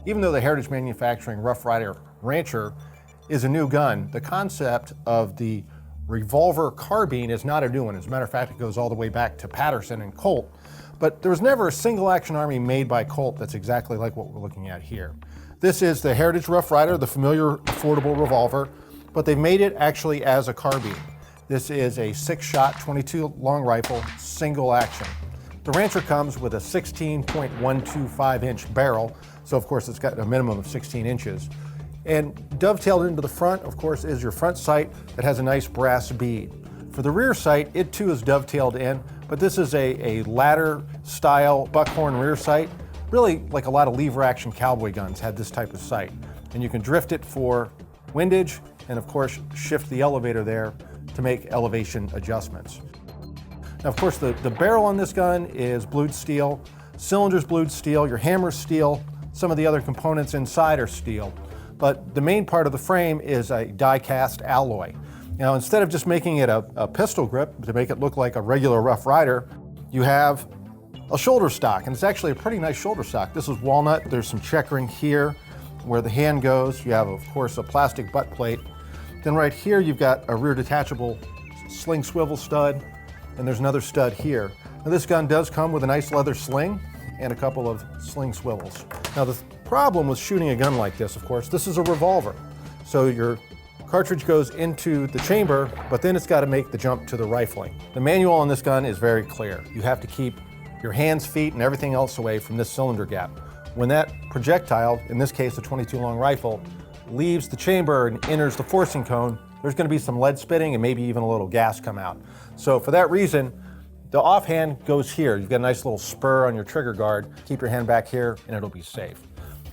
Even though the Heritage Manufacturing Rough Rider Rancher is a new gun, the concept of the revolver carbine is not a new one. As a matter of fact, it goes all the way back to Patterson and Colt. But there was never a single action army made by Colt that's exactly like what we're looking at here. This is the Heritage Rough Rider, the familiar affordable revolver, but they've made it actually as a carbine. This is a 6-shot, 22 long rifle, single action. The Rancher comes with a 16.125-inch barrel, so of course it's got a minimum of 16 inches. And dovetailed into the front, of course, is your front sight that has a nice brass bead. For the rear sight, it too is dovetailed in, but this is a ladder-style buckhorn rear sight. Really, like a lot of lever-action cowboy guns had this type of sight. And you can drift it for windage, and of course, shift the elevator there to make elevation adjustments. Now, of course, the barrel on this gun is blued steel, cylinders blued steel, your hammer's steel, some of the other components inside are steel. But the main part of the frame is a die-cast alloy. Now, instead of just making it a pistol grip to make it look like a regular Rough Rider, you have a shoulder stock, and it's actually a pretty nice shoulder stock. This is walnut. There's some checkering here where the hand goes. You have, of course, a plastic butt plate. Then right here, you've got a rear detachable sling swivel stud, and there's another stud here. Now, this gun does come with a nice leather sling and a couple of sling swivels. Now, the problem with shooting a gun like this, of course, this is a revolver. So your cartridge goes into the chamber, but then it's got to make the jump to the rifling. The manual on this gun is very clear. You have to keep your hands, feet, and everything else away from this cylinder gap. When that projectile, in this case a 22 long rifle, leaves the chamber and enters the forcing cone, there's going to be some lead spitting and maybe even a little gas come out. So for that reason, the offhand goes here. You've got a nice little spur on your trigger guard. Keep your hand back here and it'll be safe.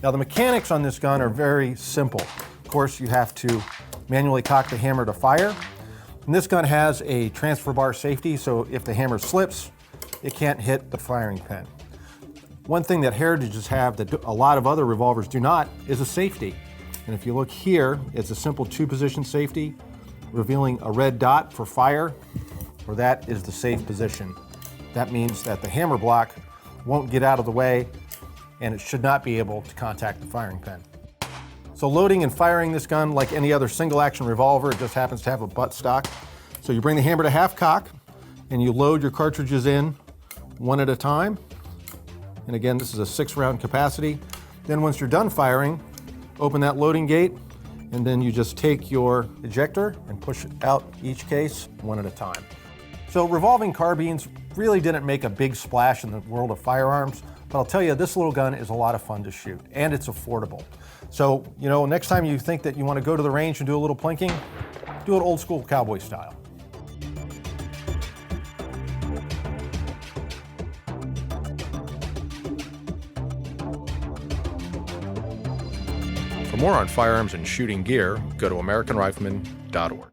Now, the mechanics on this gun are very simple. Of course, you have to manually cock the hammer to fire. And this gun has a transfer bar safety, so if the hammer slips, it can't hit the firing pin. One thing that Heritages have that a lot of other revolvers do not is a safety. And if you look here, it's a simple 2-position safety, revealing a red dot for fire, where that is the safe position. That means that the hammer block won't get out of the way, and it should not be able to contact the firing pin. So loading and firing this gun like any other single action revolver, it just happens to have a butt stock. So you bring the hammer to half cock and you load your cartridges in one at a time. And again, this is a 6-round capacity. Then once you're done firing, open that loading gate, and then you just take your ejector and push out each case one at a time. So revolving carbines really didn't make a big splash in the world of firearms, but I'll tell you, this little gun is a lot of fun to shoot, and it's affordable. So, you know, next time you think that you want to go to the range and do a little plinking, do it old school cowboy style. For more on firearms and shooting gear, go to AmericanRifleman.org.